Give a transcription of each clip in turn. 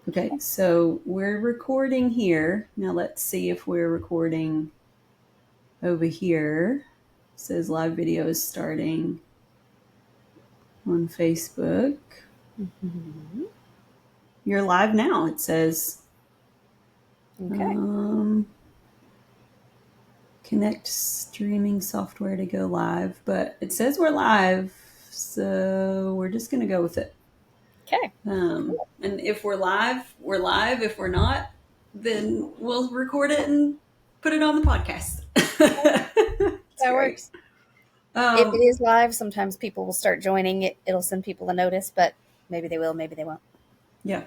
Okay, so we're recording here. Now let's see if we're recording over here. It says live video is starting on Facebook. Mm-hmm. You're live now, it says. Okay. Connect streaming software to go live, but it says we're live, so we're just going to go with it. Okay. And if we're live, we're live. If we're not, then we'll record it and put it on the podcast. It's That great. works. If it is live, sometimes people will start joining it. It'll send people a notice, but maybe they will, maybe they won't. Yeah.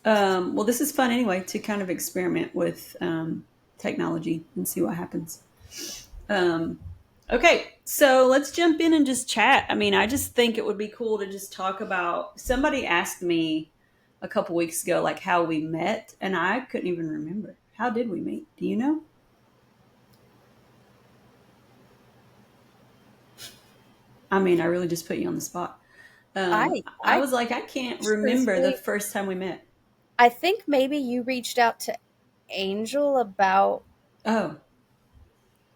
Well, this is fun anyway to kind of experiment with technology and see what happens. Okay, so let's jump in and just chat. I mean, I just think it would be cool to just talk about. Somebody asked me a couple weeks ago, like how we met, and I couldn't even remember. How did we meet? Do you know? I mean, I really just put you on the spot. I I was like, I can't remember the first time we met. I think maybe you reached out to Angel about Oh,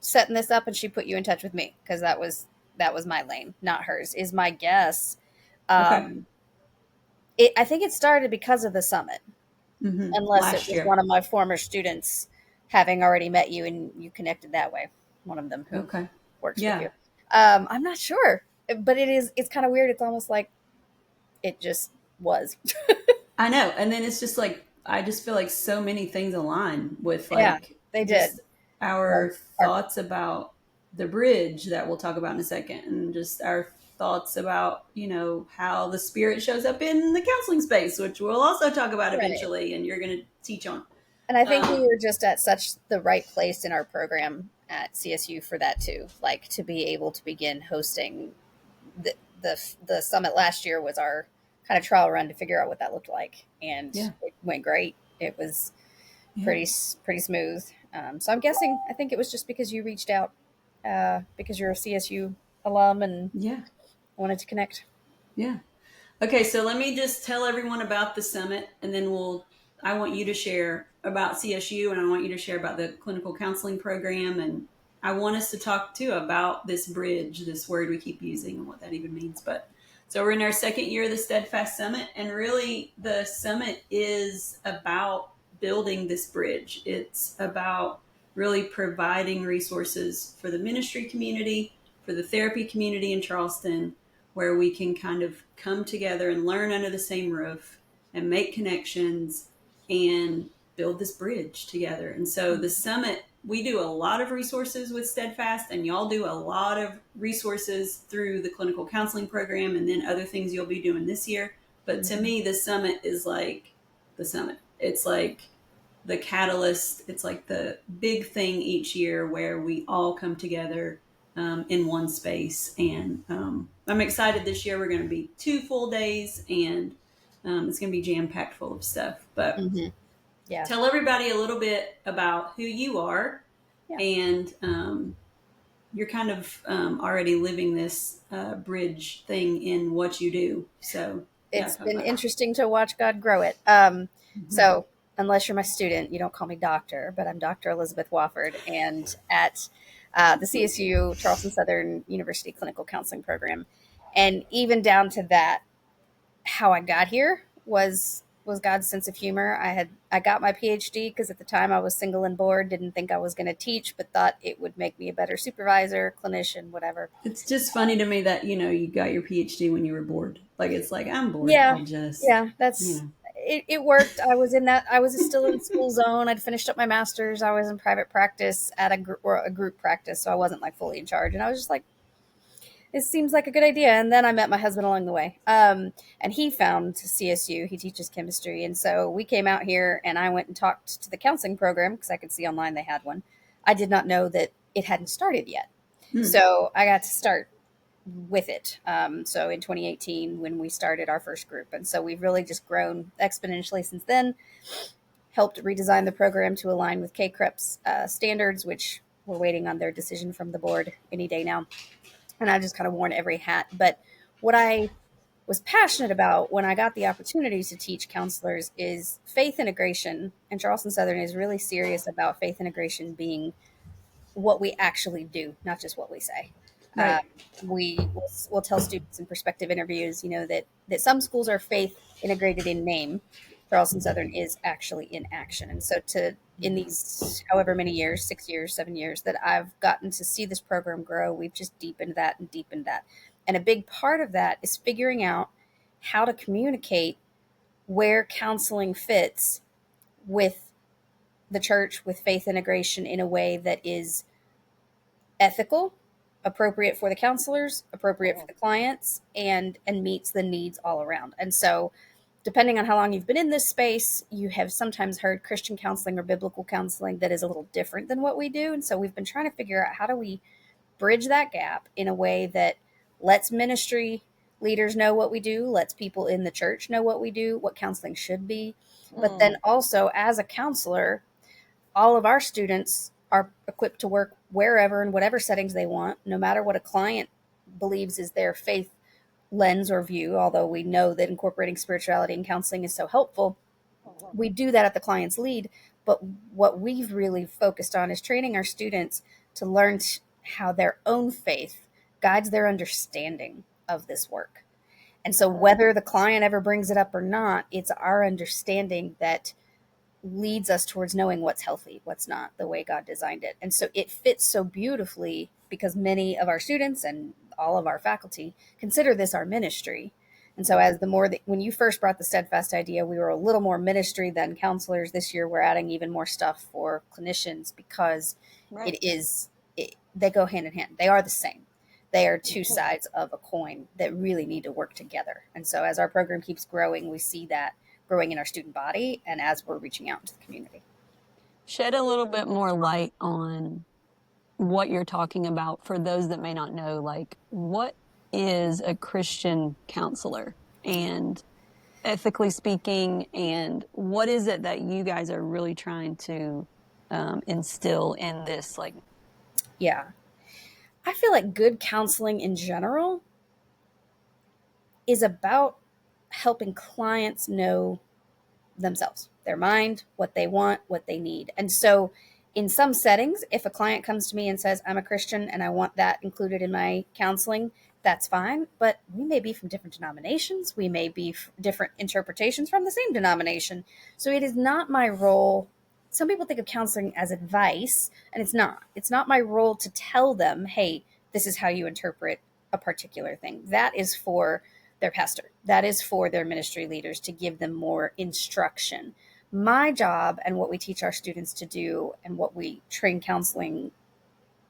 setting this up, and she put you in touch with me because that was my lane, not hers. Is my guess. okay. Um, I think it started because of the summit, unless it Last was year. one of my former students having already met you and you connected that way. One of them who Okay. works with you. Yeah, I'm not sure, but it's kind of weird. It's almost like it just was. I know. And then it's just like, I just feel like so many things align with Yeah, like they just did. our Like our thoughts about the bridge that we'll talk about in a second, and just our thoughts about, how the spirit shows up in the counseling space, which we'll also talk about right. eventually, and you're going to teach on. And I think we Um, were just at such the right place in our program at CSU for that too. Like to be able to begin hosting the summit last year was our kind of trial run to figure out what that looked like, and yeah. it went great. It was Yeah. pretty smooth. So I'm guessing I think it was just because you reached out because you're a CSU alum and Yeah. wanted to connect. Yeah. Okay, so let me just tell everyone about the summit, and then I want you to share about CSU, and I want you to share about the clinical counseling program. And I want us to talk too about this bridge, this word we keep using, and what that even means. But so we're in our second year of the Steadfast Summit, and really the summit is about building this bridge. It's about really providing resources for the ministry community, for the therapy community in Charleston, where we can kind of come together and learn under the same roof and make connections and build this bridge together. And so the summit, we do a lot of resources with Steadfast, and y'all do a lot of resources through the clinical counseling program and then other things you'll be doing this year. But to me, the summit is like the summit. It's like the catalyst. It's like the big thing each year where we all come together in one space. And I'm excited this year. We're going to be 2 full days, and it's going to be jam packed full of stuff. But Mm-hmm. Yeah, tell everybody a little bit about who you are, yeah. and you're kind of already living this bridge thing in what you do. So, yeah, It's talk been about it. interesting to watch God grow it. Mm-hmm. So, unless you're my student, you don't call me doctor, but I'm Dr. Elizabeth Wofford, and at the CSU Charleston Southern University Clinical Counseling Program, and even down to that, how I got here was God's sense of humor. I got my PhD because at the time I was single and bored, didn't think I was going to teach, but thought it would make me a better supervisor, clinician, whatever. It's just funny to me that, you got your PhD when you were bored. Like, it's like, I'm bored. Yeah, I'll just, yeah, you that's know. it. It worked. I was in that. I was still in school zone. I'd finished up my master's. I was in private practice at a group practice, so I wasn't like fully in charge. And I was just like, it seems like a good idea. And then I met my husband along the way. And he found CSU. He teaches chemistry. And so we came out here and I went and talked to the counseling program because I could see online they had one. I did not know that it hadn't started yet. Hmm. So I got to start with it. So in 2018, when we started our first group. And so we've really just grown exponentially since then, helped redesign the program to align with KCREP's standards, which we're waiting on their decision from the board any day now. And I've just kind of worn every hat. But what I was passionate about when I got the opportunity to teach counselors is faith integration. And Charleston Southern is really serious about faith integration being what we actually do, not just what we say. Uh, Right. we'll tell students in prospective interviews, that some schools are faith integrated in name. Charleston Southern is actually in action. And so in these however many years, 6 years, 7 years that I've gotten to see this program grow, we've just deepened that and deepened that. And a big part of that is figuring out how to communicate where counseling fits with the church, with faith integration in a way that is ethical, appropriate for the counselors, appropriate for the clients, and meets the needs all around. And so, depending on how long you've been in this space, you have sometimes heard Christian counseling or biblical counseling that is a little different than what we do. And so, we've been trying to figure out how do we bridge that gap in a way that lets ministry leaders know what we do, lets people in the church know what we do, what counseling should be. But then also, as a counselor, all of our students are equipped to work wherever and whatever settings they want, no matter what a client believes is their faith lens or view. Although we know that incorporating spirituality and counseling is so helpful, we do that at the client's lead. But what we've really focused on is training our students to learn how their own faith guides their understanding of this work. And so, whether the client ever brings it up or not, it's our understanding that leads us towards knowing what's healthy, what's not, the way God designed it. And so it fits so beautifully because many of our students and all of our faculty consider this our ministry. And so as the more that when you first brought the Steadfast idea, we were a little more ministry than counselors. This year we're adding even more stuff for clinicians because Right. they go hand in hand. They are the same. They are two sides of a coin that really need to work together. And so as our program keeps growing, we see that growing in our student body and as we're reaching out into the community. Shed a little bit more light on what you're talking about for those that may not know, like what is a Christian counselor and ethically speaking, and what is it that you guys are really trying to instill in this? Yeah. I feel like good counseling in general is about helping clients know themselves, their mind, what they want, what they need. And so, in some settings, if a client comes to me and says, I'm a Christian and I want that included in my counseling, that's fine. But we may be from different denominations. We may be different interpretations from the same denomination. So, it is not my role. Some people think of counseling as advice, and it's not. It's not my role to tell them, hey, this is how you interpret a particular thing. That is for their pastor. That is for their ministry leaders to give them more instruction. My job and what we teach our students to do and what we train counseling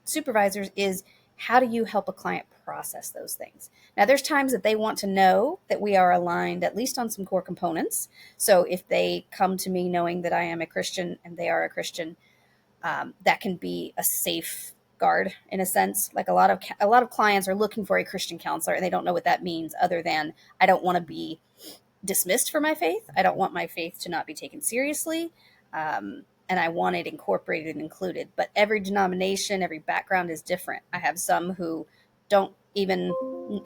supervisors is how do you help a client process those things? Now, there's times that they want to know that we are aligned at least on some core components. So if they come to me knowing that I am a Christian and they are a Christian, that can be a safe guard in a sense. Like a lot of clients are looking for a Christian counselor and they don't know what that means other than I don't want to be dismissed for my faith. I don't want my faith to not be taken seriously. And I want it incorporated and included. But every denomination, every background is different. I have some who don't even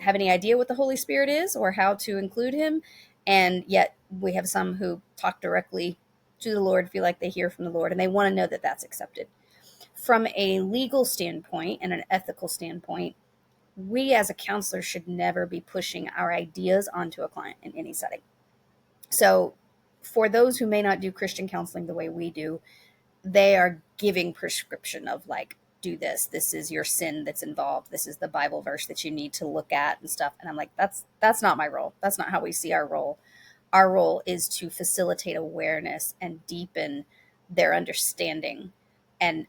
have any idea what the Holy Spirit is or how to include him. And yet we have some who talk directly to the Lord, feel like they hear from the Lord, and they want to know that that's accepted. From a legal standpoint and an ethical standpoint, we as a counselor should never be pushing our ideas onto a client in any setting. So for those who may not do Christian counseling the way we do, they are giving prescription of like, do this. This is your sin that's involved. This is the Bible verse that you need to look at and stuff. And I'm like, that's not my role. That's not how we see our role. Our role is to facilitate awareness and deepen their understanding. And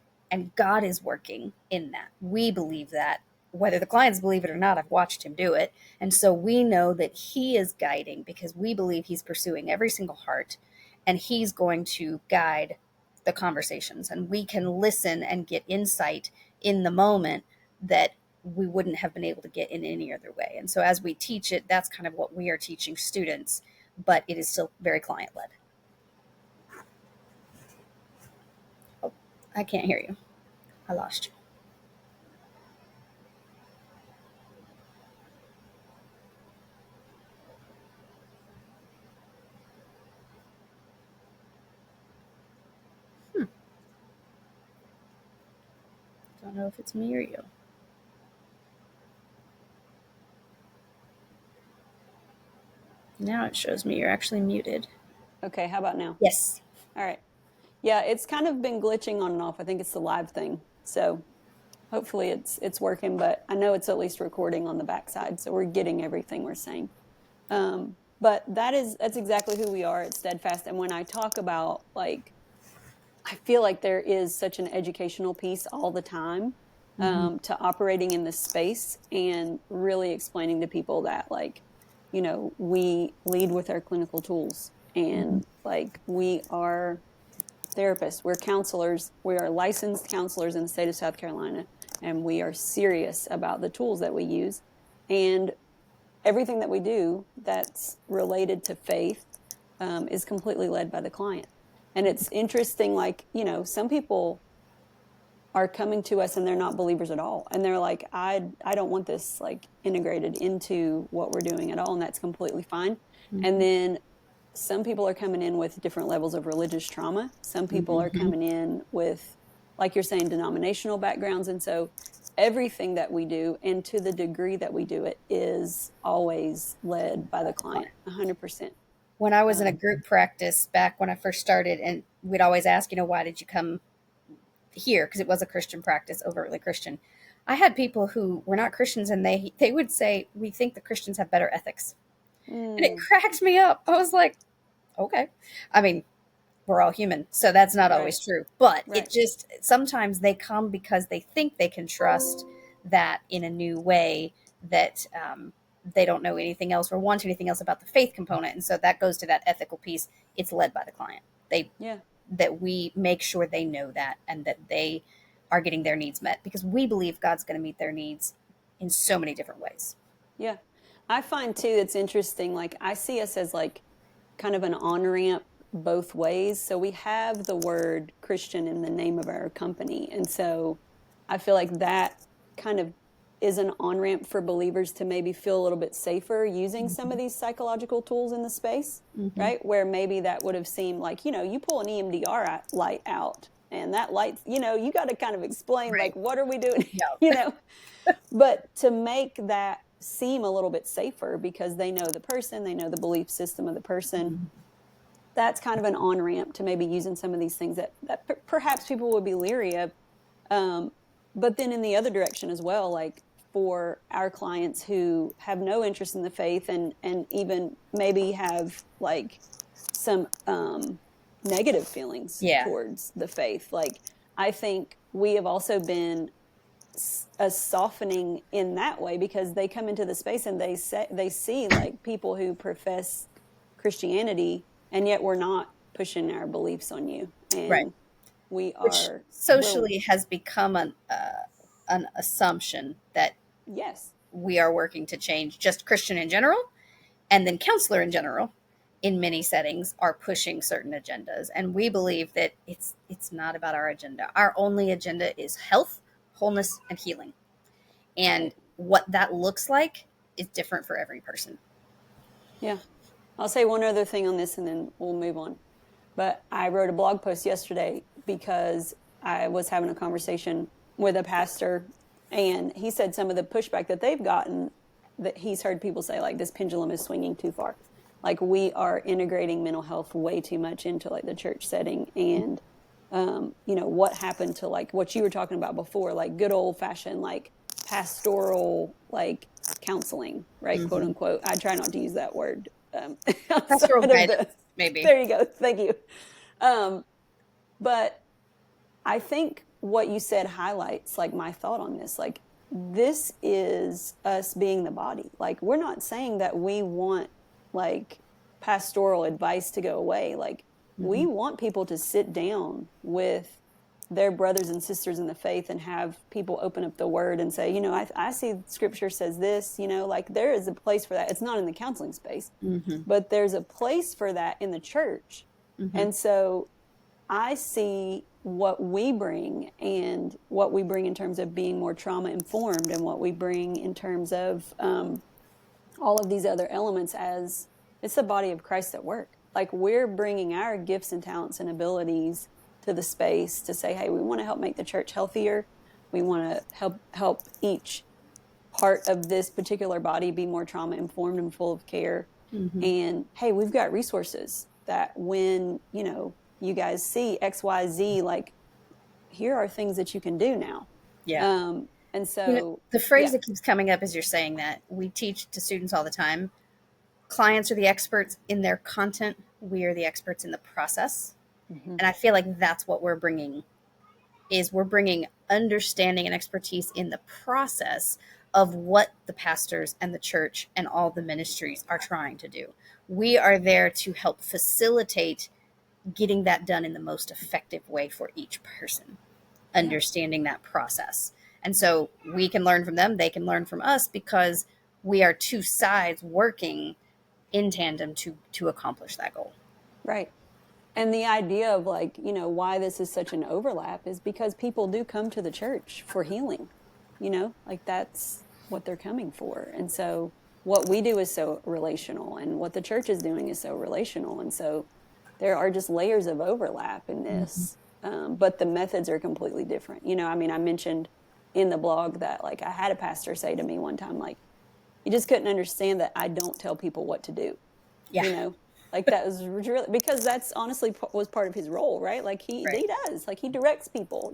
God is working in that. We believe that. Whether the clients believe it or not, I've watched him do it. And so we know that he is guiding because we believe he's pursuing every single heart and he's going to guide the conversations. And we can listen and get insight in the moment that we wouldn't have been able to get in any other way. And so as we teach it, that's kind of what we are teaching students, but it is still very client-led. Oh, I can't hear you. I lost you. don't know if it's me or you. Now it shows me you're actually muted. Okay, how about now? Yes. All right. Yeah, it's kind of been glitching on and off. I think it's the live thing. So hopefully it's working, but I know it's at least recording on the backside, so we're getting everything we're saying. But that's exactly who we are at Steadfast. And when I talk about, like, I feel like there is such an educational piece all the time to operating in this space and really explaining to people that, like, you know, we lead with our clinical tools, and like, we are therapists, we're counselors, we are licensed counselors in the state of South Carolina, and we are serious about the tools that we use, and everything that we do that's related to faith is completely led by the client. And it's interesting, like, you know, some people are coming to us and they're not believers at all, and they're like, I don't want this, like, integrated into what we're doing at all, and that's completely fine. And then some people are coming in with different levels of religious trauma. Some people are coming in with, like you're saying, denominational backgrounds. And so everything that we do, and to the degree that we do it, is always led by the client, 100%. When I was in a group practice back when I first started, and we'd always ask, you know, why did you come here? Because it was a Christian practice, overtly Christian. I had people who were not Christians, and they would say, we think the Christians have better ethics. And it cracked me up. I was like, okay. I mean, we're all human, so that's not always true. But it just, sometimes they come because they think they can trust that in a new way, that they don't know anything else or want anything else about the faith component. And so that goes to that ethical piece. It's led by the client. That we make sure they know that, and that they are getting their needs met, because we believe God's going to meet their needs in so many different ways. Yeah. I find too, it's interesting, like, I see us as, like, kind of an on-ramp both ways. So we have the word Christian in the name of our company. And so I feel like that kind of is an on-ramp for believers to maybe feel a little bit safer using some of these psychological tools in the space, right? Where maybe that would have seemed like, you know, you pull an EMDR light out, and that light, you know, you got to kind of explain, like, what are we doing? You know, but to make that seem a little bit safer because they know the person, they know the belief system of the person, that's kind of an on-ramp to maybe using some of these things that perhaps people would be leery of. But then in the other direction as well, like, for our clients who have no interest in the faith, and even maybe have, like, some negative feelings towards the faith, like, I think we have also been a softening in that way, because they come into the space and they see, like, people who profess Christianity, and yet we're not pushing our beliefs on you, and we are, which socially has become an assumption that we are working to change. Just Christian in general, and then counselor in general, in many settings, are pushing certain agendas, and we believe that it's not about our agenda. Our only agenda is health, wholeness, and healing, and what that looks like is different for every person. I'll say one other thing on this and then we'll move on. But I wrote a blog post yesterday because I was having a conversation with a pastor, and he said some of the pushback that they've gotten, that he's heard people say, like, this pendulum is swinging too far. Like, we are integrating mental health way too much into, like, the church setting. And, you know, what happened to, like, what you were talking about before, like, good old fashioned, like, pastoral, like, counseling, right? Quote unquote. I try not to use that word. Pastoral guidance, maybe. There you go. Thank you. But I think what you said highlights, like, my thought on this. Like, this is us being the body. Like, we're not saying that we want, like, pastoral advice to go away. Like, we want people to sit down with their brothers and sisters in the faith and have people open up the word and say, you know, I see scripture says this, you know, like, there is a place for that. It's not in the counseling space, but there's a place for that in the church. And so I see what we bring, and what we bring in terms of being more trauma informed, and what we bring in terms of all of these other elements, as it's the body of Christ at work. Like, we're bringing our gifts and talents and abilities to the space to say, hey, we want to help make the church healthier. We want to help each part of this particular body be more trauma informed and full of care. And hey, we've got resources that when, you guys see XYZ, like, here are things that you can do now. Yeah. And so the phrase that keeps coming up as you're saying that, we teach to students all the time, clients are the experts in their content. We are the experts in the process. And I feel like that's what we're bringing understanding and expertise in the process of what the pastors and the church and all the ministries are trying to do. We are there to help facilitate getting that done in the most effective way for each person, understanding that process. And so we can learn from them, they can learn from us, because we are two sides working in tandem to accomplish that goal. Right. And the idea of, like, why this is such an overlap is because people do come to the church for healing, like that's what they're coming for. And so what we do is so relational, and what the church is doing is so relational. And so there are just layers of overlap in this, but the methods are completely different. I mentioned in the blog that, like, I had a pastor say to me one time, like, you just couldn't understand that I don't tell people what to do. Yeah. Like, that was really, because that's honestly was part of his role, right? Like, he does, like, he directs people,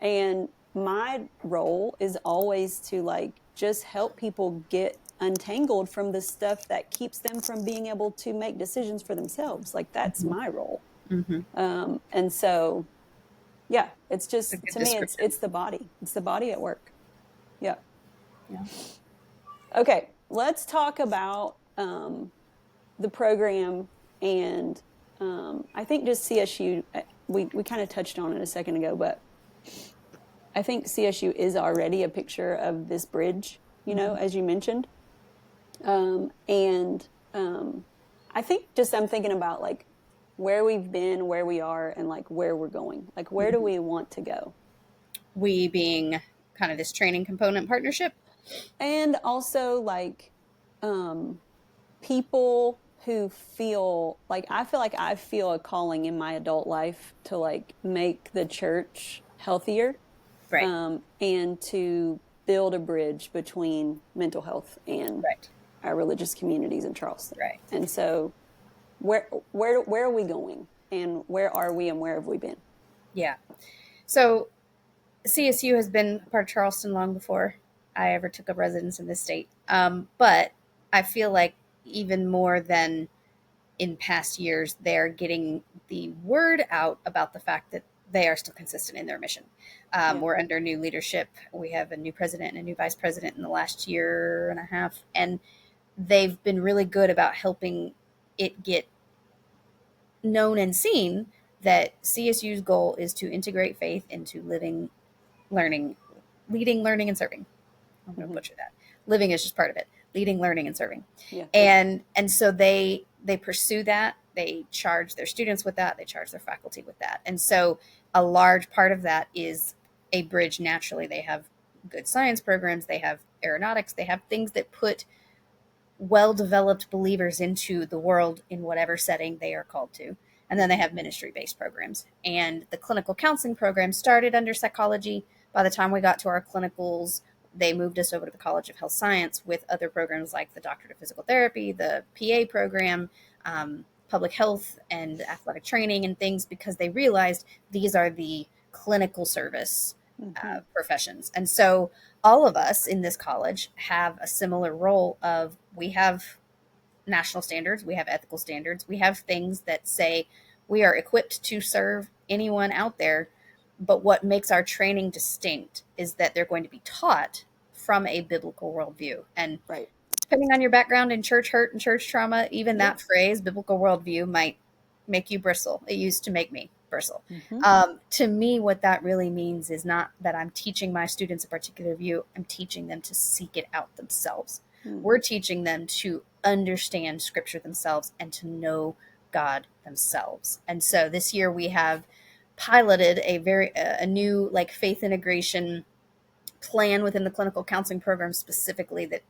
and my role is always to, like, just help people get untangled from the stuff that keeps them from being able to make decisions for themselves. Like, that's my role. And so, yeah, it's just, to me, it's the body at work. Yeah. Okay. Let's talk about, the program, and I think just CSU, we kind of touched on it a second ago, but I think CSU is already a picture of this bridge, as you mentioned. And I think just I'm thinking about, like, where we've been, where we are, and, like, where we're going. Like, where do we want to go? We being kind of this training component partnership. And also, like, people who feel like I feel a calling in my adult life to, like, make the church healthier, right, and to build a bridge between mental health and our religious communities in Charleston. Right. And so, where are we going, and where are we, and where have we been? Yeah. So CSU has been part of Charleston long before I ever took up residence in this state. But I feel like even more than in past years, they're getting the word out about the fact that they are still consistent in their mission. We're under new leadership. We have a new president and a new vice president in the last year and a half, and they've been really good about helping it get known and seen that CSU's goal is to integrate faith into leading, learning, and serving. I'm going to butcher that. Living is just part of it. Leading, learning, and serving. Yeah. And so they pursue that. They charge their students with that. They charge their faculty with that. And so a large part of that is a bridge naturally. They have good science programs. They have aeronautics. They have things that put well-developed believers into the world in whatever setting they are called to. And then they have ministry-based programs. And the clinical counseling program started under psychology. By the time we got to our clinicals, they moved us over to the College of Health Science with other programs like the Doctorate of Physical Therapy, the PA program, public health and athletic training and things, because they realized these are the clinical service professions. And so all of us in this college have a similar role of, we have national standards, we have ethical standards, we have things that say we are equipped to serve anyone out there. But what makes our training distinct is that they're going to be taught from a biblical worldview. And depending on your background in church hurt and church trauma, even that phrase, biblical worldview, might make you bristle. It used to make me bristle. To me, what that really means is not that I'm teaching my students a particular view. I'm teaching them to seek it out themselves. We're teaching them to understand Scripture themselves and to know God themselves. And so this year we have piloted a new, like, faith integration plan within the clinical counseling program specifically that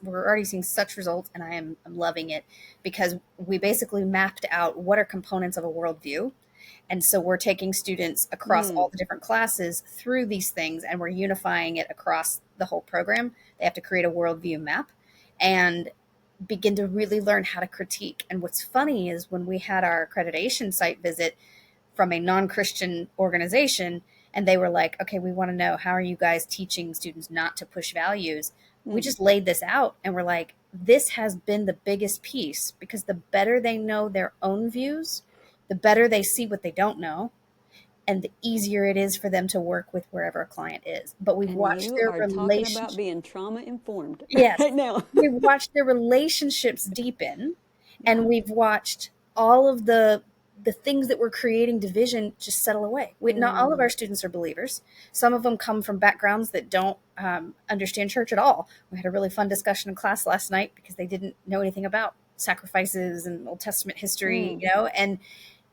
we're already seeing such results, and I'm loving it, because we basically mapped out what are components of a worldview, And so we're taking students across all the different classes through these things, and we're unifying it across the whole program. They have to create a worldview map and begin to really learn how to critique. And what's funny is when we had our accreditation site visit from a non-Christian organization, and they were like, okay, we want to know, how are you guys teaching students not to push values? We just laid this out, and we're like, this has been the biggest piece, because the better they know their own views, the better they see what they don't know, and the easier it is for them to work with wherever a client is. But we've And watched you their are talking about relationship. being trauma informed Yes, right now. we've watched their relationships deepen, and we've watched all of the things that were creating division just settle away. Not all of our students are believers. Some of them come from backgrounds that don't understand church at all. We had a really fun discussion in class last night because they didn't know anything about sacrifices and Old Testament history,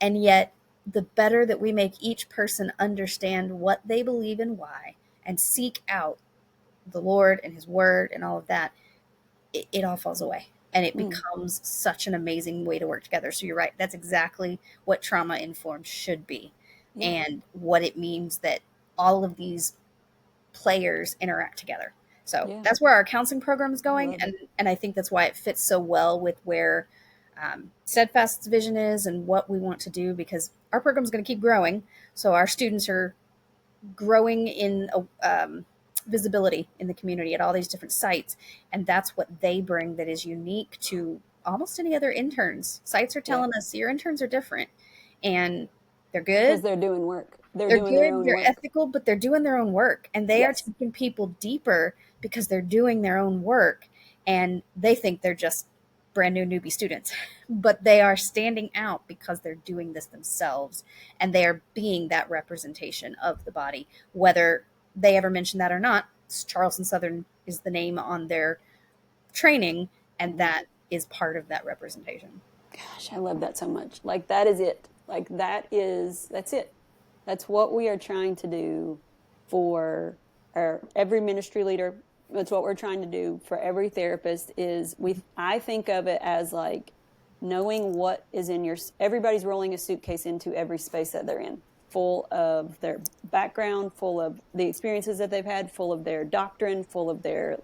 and yet the better that we make each person understand what they believe and why, and seek out the Lord and his word and all of that, it all falls away. And it becomes such an amazing way to work together. So you're right. That's exactly what trauma informed should be, and what it means that all of these players interact together. So that's where our counseling program is going. And I think that's why it fits so well with where Steadfast's vision is and what we want to do, because our program is going to keep growing. So our students are growing in visibility in the community at all these different sites, and that's what they bring that is unique to almost any other interns. Sites are telling us your interns are different, and they're good because they're doing work. They're doing good, their own they're work. ethical, but they're doing their own work, and they are taking people deeper because they're doing their own work, and they think they're just brand new newbie students, but they are standing out because they're doing this themselves, and they are being that representation of the body, whether they ever mention that or not. Charleston Southern is the name on their training, and that is part of that representation. Gosh, I love that so much. Like, that is it. Like, that's it. That's what we are trying to do for every ministry leader. That's what we're trying to do for every therapist. I think of it as like knowing what is in everybody's rolling a suitcase into every space that they're in, full of their background, full of the experiences that they've had, full of their doctrine, full of their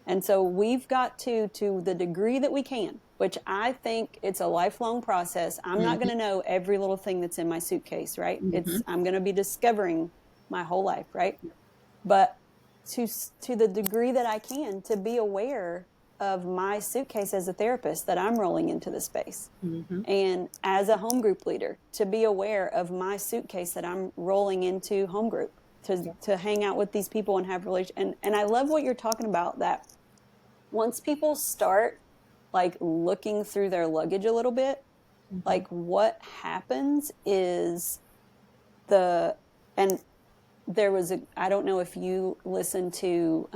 and so we've got to the degree that we can, which I think it's a lifelong process. I'm not going to know every little thing that's in my suitcase, right? I'm going to be discovering my whole life, right? But to the degree that I can, to be aware of my suitcase as a therapist that I'm rolling into the space. And as a home group leader, to be aware of my suitcase that I'm rolling into home group, to hang out with these people and have relations. And I love what you're talking about, that once people start like looking through their luggage a little bit, like what happens is and there was I don't know if you listened to,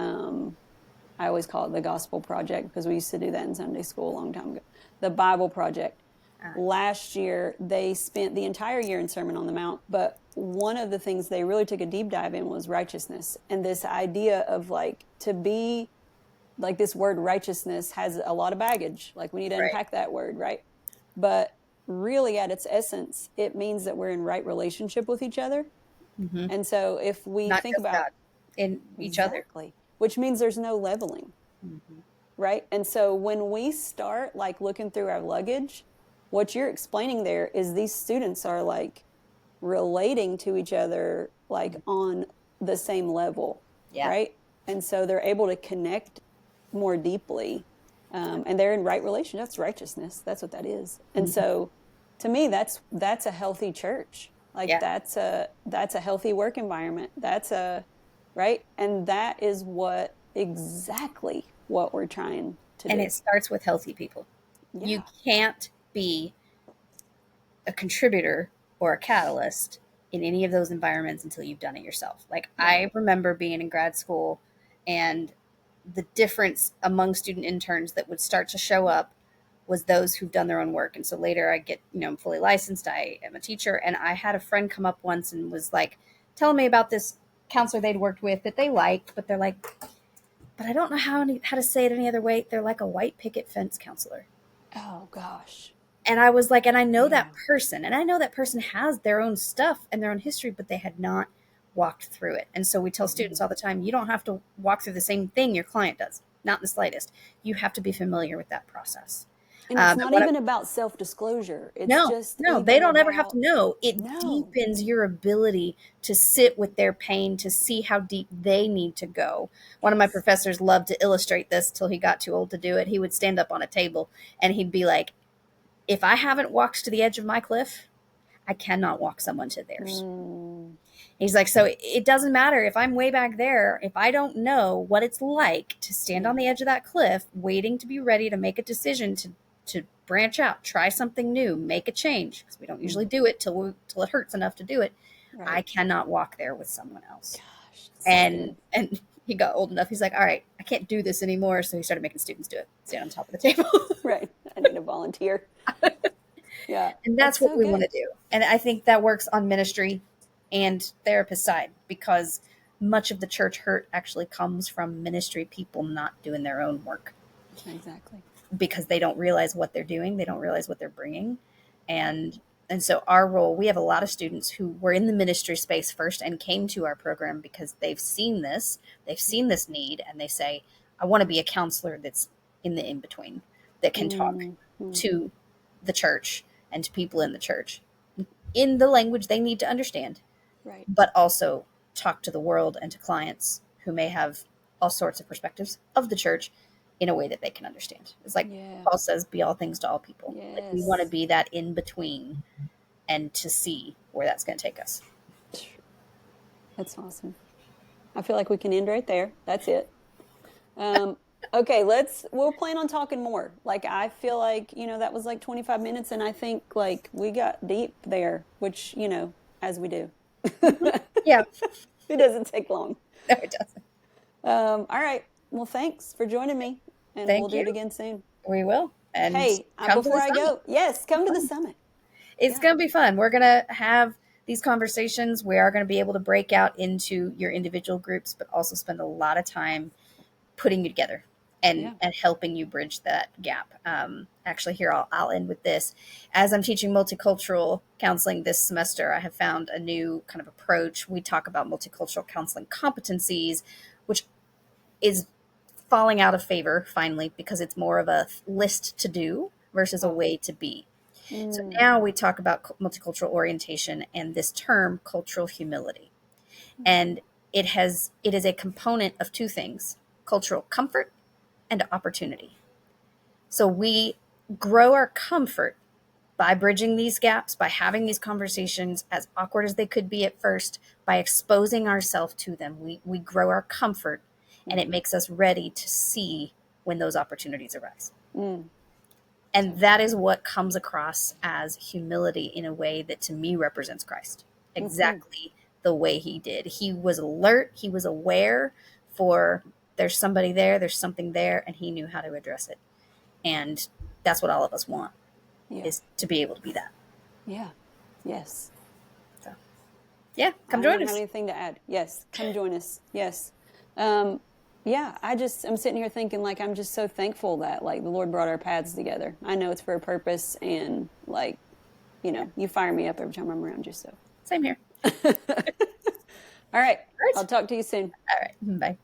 I always call it the Gospel Project because we used to do that in Sunday school a long time ago. The Bible Project. Last year, they spent the entire year in Sermon on the Mount, but one of the things they really took a deep dive in was righteousness. And this idea of like, to be like, this word righteousness has a lot of baggage. Like, we need to unpack that word, right? But really at its essence, it means that we're in right relationship with each other. And so if we Not think just about God, in each other, which means there's no leveling, right? And so when we start like looking through our luggage, what you're explaining there is these students are like relating to each other like on the same level, right? And so they're able to connect more deeply, and they're in right relation. That's righteousness. That's what that is. And so to me, that's a healthy church. Like, that's a healthy work environment. Right? And that is exactly what we're trying to do. And it starts with healthy people. You can't be a contributor or a catalyst in any of those environments until you've done it yourself. Like, I remember being in grad school, and the difference among student interns that would start to show up was those who've done their own work. And so later I get, I'm fully licensed, I am a teacher, and I had a friend come up once and was like telling me about this counselor they'd worked with that they liked, but they're like, but I don't know how to say it any other way. They're like a white picket fence counselor. Oh gosh. And I was like, and I know Yeah. that person, and I know that person has their own stuff and their own history, but they had not walked through it. And so we tell students all the time, you don't have to walk through the same thing your client does, not in the slightest. You have to be familiar with that process. And it's not even about self-disclosure. It's No, just no, even they don't ever have about, to know. It no. deepens your ability to sit with their pain, to see how deep they need to go. One of my professors loved to illustrate this till he got too old to do it. He would stand up on a table and he'd be like, if I haven't walked to the edge of my cliff, I cannot walk someone to theirs. He's like, so it doesn't matter if I'm way back there, if I don't know what it's like to stand on the edge of that cliff, waiting to be ready to make a decision to branch out, try something new, make a change, because we don't usually do it till it hurts enough to do it. Right. I cannot walk there with someone else. Gosh, and he got old enough. He's like, all right, I can't do this anymore. So he started making students do it. Stand on top of the table. Right. I need a volunteer. Yeah. And that's what we want to do. And I think that works on ministry and therapist side, because much of the church hurt actually comes from ministry people not doing their own work. Exactly. Because they don't realize what they're doing. They don't realize what they're bringing. And so our role, we have a lot of students who were in the ministry space first and came to our program because they've seen this need, and they say, I want to be a counselor that's in the in-between, that can talk to the church and to people in the church in the language they need to understand, right, but also talk to the world and to clients who may have all sorts of perspectives of the church in a way that they can understand. It's like Paul says, be all things to all people. Yes. Like, we want to be that in between and to see where that's going to take us. That's awesome. I feel like we can end right there. That's it. Okay, we'll plan on talking more. Like, I feel like, that was like 25 minutes, and I think like we got deep there, which, as we do. Yeah. It doesn't take long. No, it doesn't. All right. Well, thanks for joining me, and we'll do it again soon. We will. And hey, before I go, yes, come to the summit. It's going to be fun. We're going to have these conversations. We are going to be able to break out into your individual groups, but also spend a lot of time putting you together and helping you bridge that gap. Actually, here, I'll end with this. As I'm teaching multicultural counseling this semester, I have found a new kind of approach. We talk about multicultural counseling competencies, which is falling out of favor finally, because it's more of a list to do versus a way to be. So now we talk about multicultural orientation and this term, cultural humility. And it is a component of two things: cultural comfort and opportunity. So we grow our comfort by bridging these gaps, by having these conversations, as awkward as they could be at first, by exposing ourselves to them. We grow our comfort, and it makes us ready to see when those opportunities arise. And that is what comes across as humility in a way that to me represents Christ. Exactly the way he did. He was alert. He was aware for there's somebody there, there's something there, and he knew how to address it. And that's what all of us want, is to be able to be that. Yeah. Yes. So, come join us. I don't have anything to add. Yes, come join us. Yes. I'm sitting here thinking, like, I'm just so thankful that, like, the Lord brought our paths together. I know it's for a purpose, and, like, you fire me up every time I'm around you, so. Same here. All right. I'll talk to you soon. All right. Bye.